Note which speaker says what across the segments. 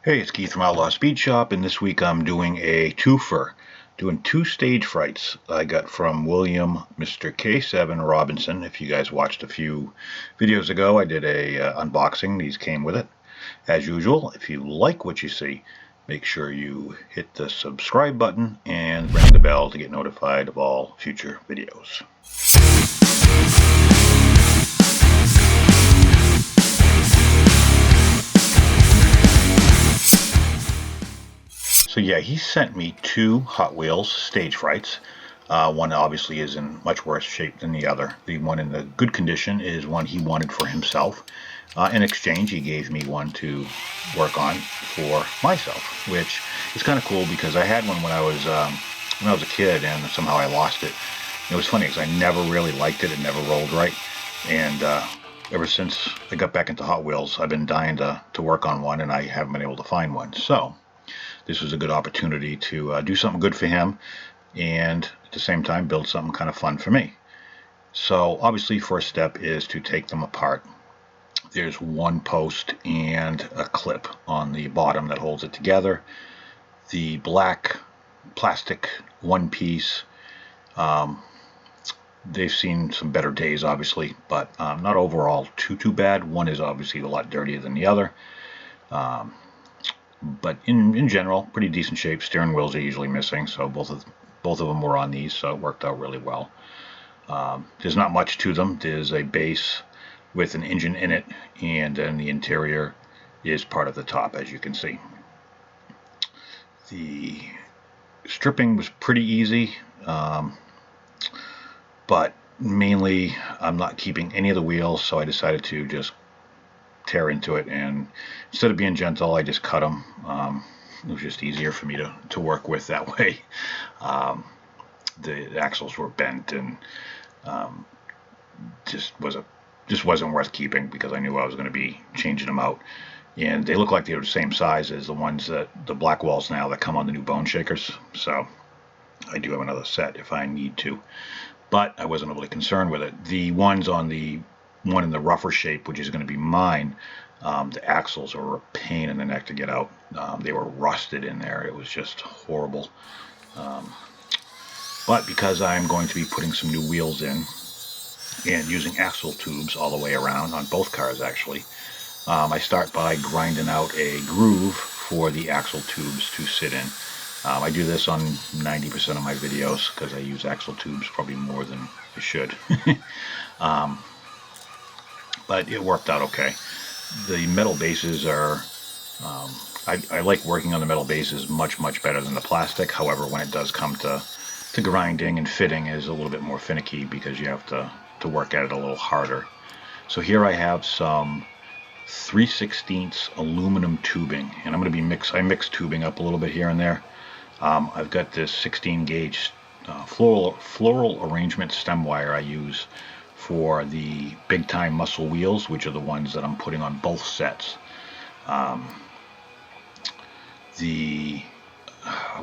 Speaker 1: Hey, it's Keith from Outlaw Speed Shop, and this week I'm doing a twofer. Doing two Stagefrights I got from William Mr. K7 Robinson. If you guys watched a few videos ago, I did a unboxing. These came with it. As usual, if you like what you see, make sure you hit the subscribe button and ring the bell to get notified of all future videos. So yeah, he sent me two Hot Wheels Stagefrights. One obviously is in much worse shape than the other. The one in the good condition is one he wanted for himself. In exchange, he gave me one to work on for myself, which is kind of cool because I had one when I was a kid, and somehow I lost it. And it was funny because I never really liked it; it never rolled right. And ever since I got back into Hot Wheels, I've been dying to work on one, and I haven't been able to find one. So this was a good opportunity to do something good for him and at the same time build something kind of fun for me. So obviously first step is to take them apart. There's one post and a clip on the bottom that holds it together. The black plastic one piece, they've seen some better days obviously, but not overall too bad. One is obviously a lot dirtier than the other. But in general, pretty decent shape. Steering wheels are usually missing, so both of them were on these, so it worked out really well. There's not much to them. There's a base with an engine in it, and then the interior is part of the top, as you can see. The stripping was pretty easy, but mainly I'm not keeping any of the wheels, so I decided to just tear into it, and instead of being gentle, I just cut them. It was just easier for me to work with that way. The axles were bent, and just wasn't worth keeping because I knew I was going to be changing them out, and they look like they were the same size as the ones that the black walls now that come on the new bone shakers. So I do have another set if I need to, but I wasn't really concerned with it. The ones on the one in the rougher shape, which is going to be mine, the axles were a pain in the neck to get out. They were rusted in there. It was just horrible. But because I'm going to be putting some new wheels in and using axle tubes all the way around on both cars actually, I start by grinding out a groove for the axle tubes to sit in. I do this on 90% of my videos because I use axle tubes probably more than I should. But it worked out okay. The metal bases are, I like working on the metal bases much better than the plastic. However, when it does come to grinding and fitting, is a little bit more finicky because you have to work at it a little harder. So here I have some 3/16 aluminum tubing, and I'm going to be I mix tubing up a little bit here and there. I've got this 16 gauge floral arrangement stem wire I use for the Big Time Muscle wheels, which are the ones that I'm putting on both sets. I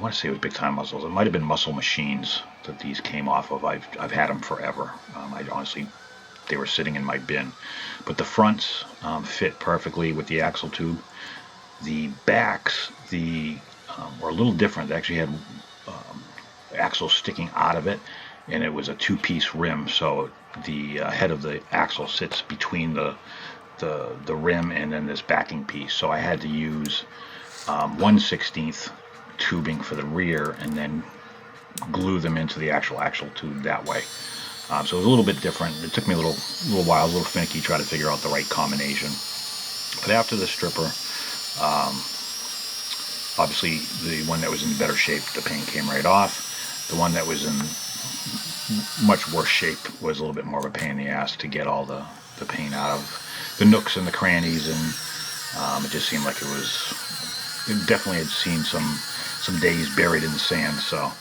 Speaker 1: want to say it was Big Time Muscles. It might have been Muscle Machines that these came off of. I've had them forever. They were sitting in my bin. But the fronts fit perfectly with the axle tube. The backs, were a little different. They actually had axles sticking out of it, and it was a two-piece rim, so the head of the axle sits between the rim and then this backing piece. So I had to use 1/16 tubing for the rear and then glue them into the actual axle tube that way. So it was a little bit different. It took me a little while, a little finicky, to try to figure out the right combination. But after the stripper, obviously the one that was in better shape, the paint came right off. The one that was in much worse shape was a little bit more of a pain in the ass to get all the paint out of the nooks and the crannies, and it just seemed like it definitely had seen some days buried in the sand. So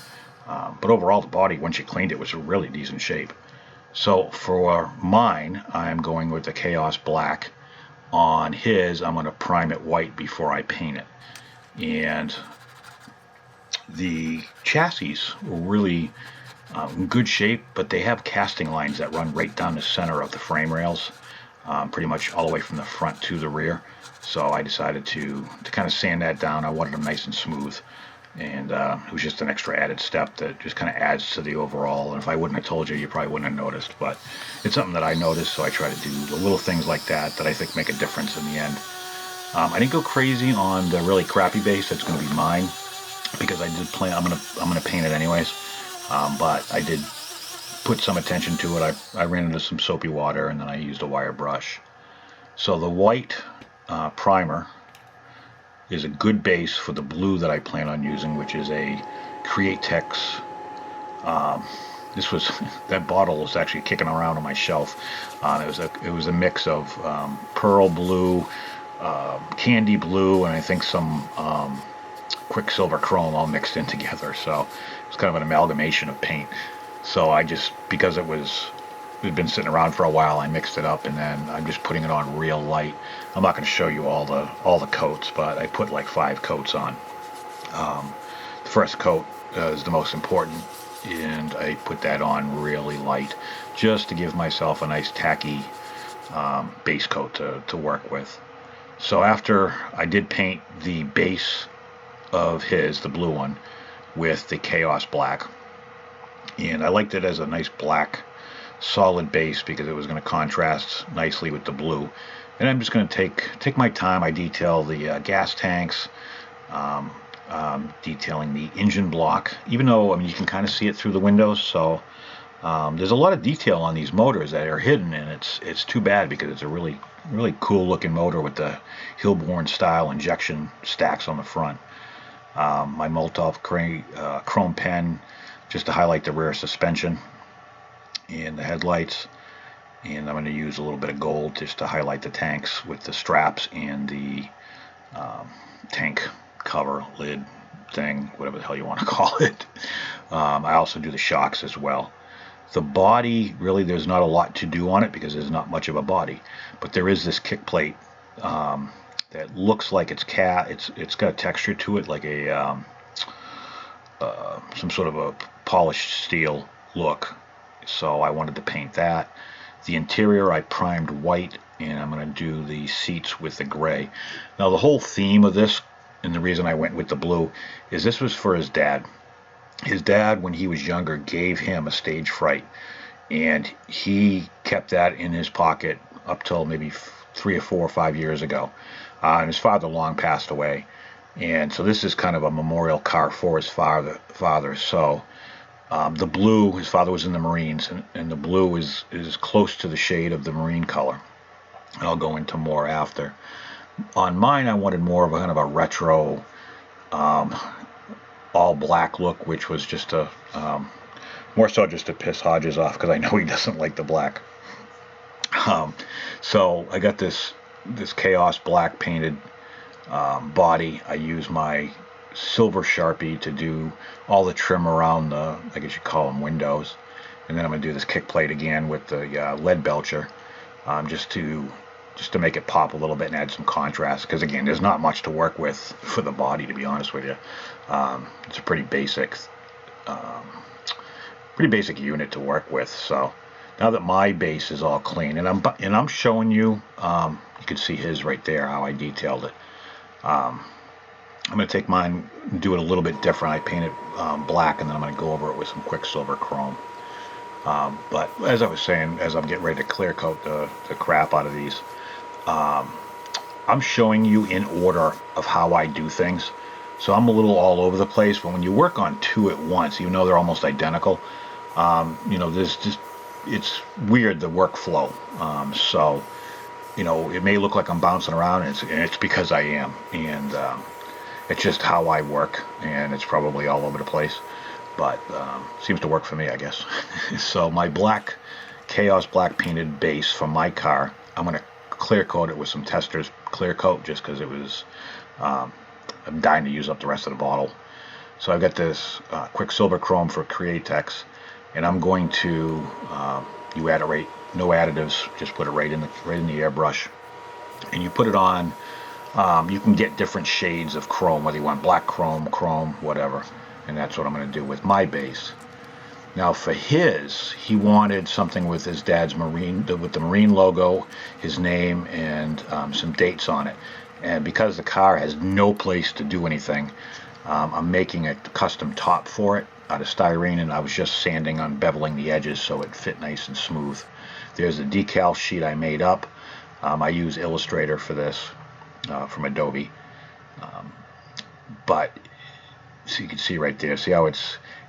Speaker 1: but overall the body, once you cleaned it, was a really decent shape. So for mine, I'm going with the Chaos Black. On his, I'm going to prime it white before I paint it. And the chassis were really in good shape, but they have casting lines that run right down the center of the frame rails. pretty much all the way from the front to the rear. So I decided to kind of sand that down. I wanted them nice and smooth, and it was just an extra added step that just kind of adds to the overall. And if I wouldn't have told you, you probably wouldn't have noticed. But it's something that I noticed, so I try to do the little things like that I think make a difference in the end. I didn't go crazy on the really crappy base that's going to be mine, because I did plan. I'm gonna paint it anyways. But I did put some attention to it. I ran into some soapy water, and then I used a wire brush. So the white primer is a good base for the blue that I plan on using, which is a Createx. This was that bottle was actually kicking around on my shelf. It was a mix of pearl blue, candy blue, and I think some quicksilver chrome all mixed in together. So it's kind of an amalgamation of paint. So I just, because it had been sitting around for a while, I mixed it up, and then I'm just putting it on real light. I'm not going to show you all the coats, but I put like 5 coats on. The first coat is the most important, and I put that on really light, just to give myself a nice tacky base coat to work with. So after I did paint the base of the blue one, with the Chaos Black, and I liked it as a nice black solid base because it was going to contrast nicely with the blue. And I'm just going to take my time. I detail the gas tanks, detailing the engine block, even though, I mean, you can kind of see it through the windows. So there's a lot of detail on these motors that are hidden, and it's too bad because it's a really cool looking motor with the Hilborn style injection stacks on the front. My Molotov chrome pen, just to highlight the rear suspension and the headlights. And I'm going to use a little bit of gold just to highlight the tanks with the straps and the tank cover lid thing, whatever the hell you want to call it. I also do the shocks as well. The body, really, there's not a lot to do on it because there's not much of a body, but there is this kick plate that looks like it's got a texture to it, like a some sort of a polished steel look. So I wanted to paint that. The interior I primed white, and I'm going to do the seats with the gray. Now the whole theme of this, and the reason I went with the blue, is this was for his dad. His dad, when he was younger, gave him a Stagefright, and he kept that in his pocket up till maybe 3 or 4 or 5 years ago. And his father long passed away, and so this is kind of a memorial car for his father. So the blue, his father was in the Marines, and the blue is close to the shade of the Marine color. And I'll go into more after. On mine, I wanted more of a kind of a retro, all black look, which was just more so just to piss Hodges off, because I know he doesn't like the black. So I got this Chaos Black painted body. I use my silver Sharpie to do all the trim around the, I guess you call them, windows. And then I'm going to do this kick plate again with the lead belcher, just to make it pop a little bit and add some contrast, because again, there's not much to work with for the body, to be honest with you. It's a pretty basic unit to work with. So now that my base is all clean, and I'm showing you, you can see his right there, how I detailed it. I'm going to take mine and do it a little bit different. I paint it black, and then I'm going to go over it with some Quicksilver chrome. But as I was saying, as I'm getting ready to clear coat the crap out of these, I'm showing you in order of how I do things. So I'm a little all over the place, but when you work on 2 at once, even though they're almost identical, it's weird, the workflow. So, it may look like I'm bouncing around, and it's because I am. And it's just how I work, and it's probably all over the place. But seems to work for me, I guess. So my black Chaos Black painted base from my car, I'm going to clear coat it with some Testors clear coat, just because it was, I'm dying to use up the rest of the bottle. So I've got this Quicksilver chrome for Createx, and I'm going to you add it right, no additives, just put it right in the airbrush, and you put it on. You can get different shades of chrome, whether you want black chrome, whatever. And that's what I'm going to do with my base. Now for his, he wanted something with his dad's marine, with the marine logo, his name, and some dates on it. And because the car has no place to do anything, I'm making a custom top for it out of styrene, and I was just sanding on beveling the edges so it fit nice and smooth. There's a decal sheet I made up. I use Illustrator for this from Adobe. But so you can see right there, see how it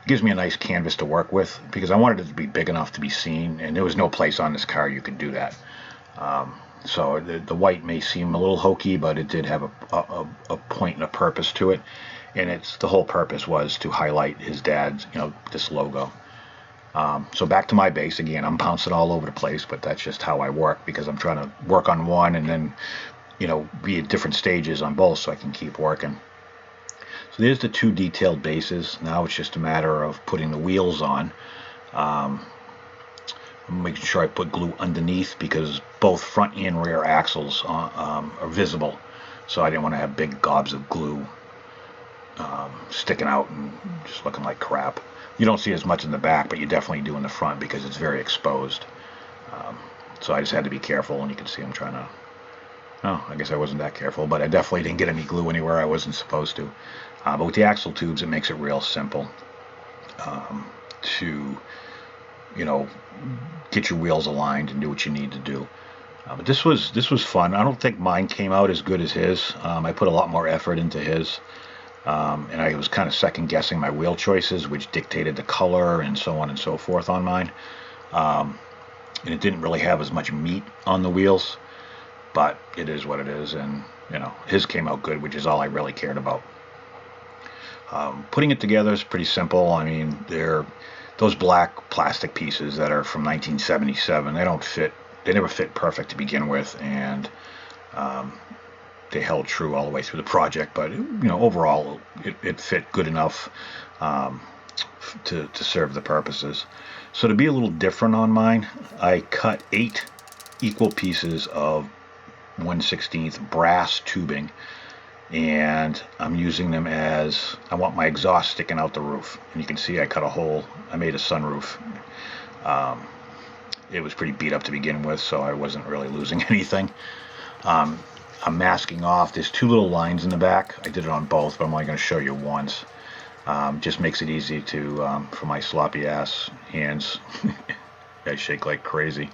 Speaker 1: gives me a nice canvas to work with, because I wanted it to be big enough to be seen, and there was no place on this car you could do that. So the white may seem a little hokey, but it did have a point and a purpose to it, and the whole purpose was to highlight his dad's, this logo. So back to my base again. I'm bouncing all over the place, but that's just how I work, because I'm trying to work on one and then be at different stages on both so I can keep working. So there's the two detailed bases. Now it's just a matter of putting the wheels on. I'm making sure I put glue underneath, because both front and rear axles are visible. So I didn't want to have big gobs of glue sticking out and just looking like crap. You don't see as much in the back, but you definitely do in the front because it's very exposed. So I just had to be careful, and you can see I'm trying to... Oh, I guess I wasn't that careful, but I definitely didn't get any glue anywhere I wasn't supposed to. But with the axle tubes, it makes it real simple to, get your wheels aligned and do what you need to do. But this was fun. I don't think mine came out as good as his. I put a lot more effort into his, and I was kind of second guessing my wheel choices, which dictated the color and so on and so forth on mine. And it didn't really have as much meat on the wheels, but it is what it is, and his came out good, which is all I really cared about. Putting it together is pretty simple. I mean, they're those black plastic pieces that are from 1977. They don't fit. They never fit perfect to begin with, and they held true all the way through the project. But overall, it fit good enough to serve the purposes. So to be a little different on mine, I cut 8 equal pieces of 1/16 brass tubing, and I'm using them as I want my exhaust sticking out the roof. And you can see I cut a hole. I made a sunroof. It was pretty beat up to begin with, so I wasn't really losing anything. I'm masking off. There's 2 little lines in the back. I did it on both, but I'm only going to show you once. Just makes it easy to for my sloppy ass hands. I shake like crazy.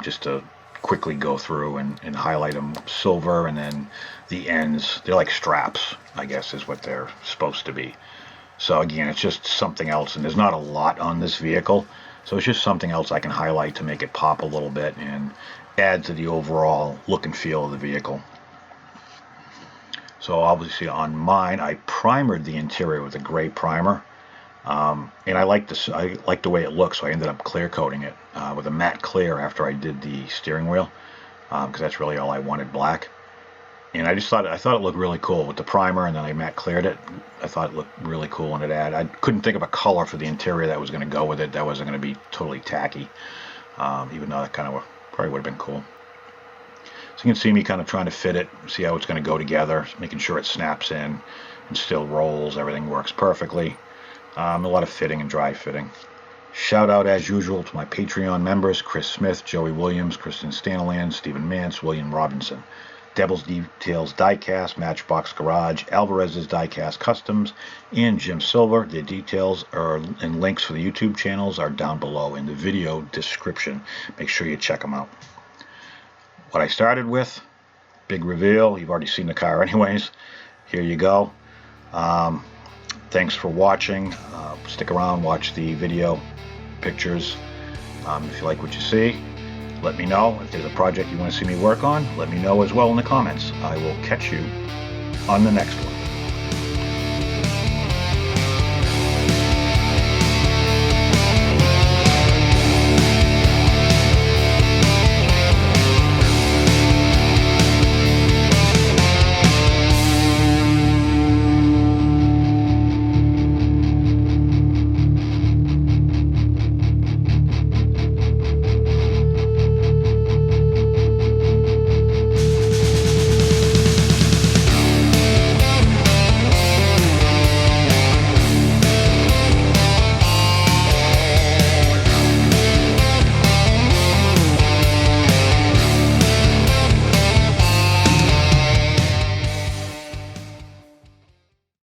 Speaker 1: Just to quickly go through and highlight them silver, and then the ends, they're like straps, I guess is what they're supposed to be. So again, it's just something else, and there's not a lot on this vehicle, so it's just something else I can highlight to make it pop a little bit and add to the overall look and feel of the vehicle. So obviously on mine, I primered the interior with a gray primer. And I like the way it looks, so I ended up clear coating it with a matte clear after I did the steering wheel, because that's really all I wanted, black. And I thought it looked really cool with the primer, and then I matte cleared it. I thought it looked really cool, and I couldn't think of a color for the interior that was going to go with it. That wasn't going to be totally tacky, even though that kind of probably would have been cool. So you can see me kind of trying to fit it, see how it's going to go together, making sure it snaps in and still rolls. Everything works perfectly. A lot of fitting and dry fitting. Shout out as usual to my Patreon members: Chris Smith, Joey Williams, Kristen Stanaland, Stephen Mance, William Robinson. Devil's Details Diecast, Matchbox Garage, Alvarez's Diecast Customs, and Jim Silver. The details and links for the YouTube channels are down below in the video description. Make sure you check them out. What I started with, big reveal. You've already seen the car anyways. Here you go. Thanks for watching. Stick around, watch the video pictures. If you like what you see, let me know. If there's a project you want to see me work on, let me know as well in the comments. I will catch you on the next one.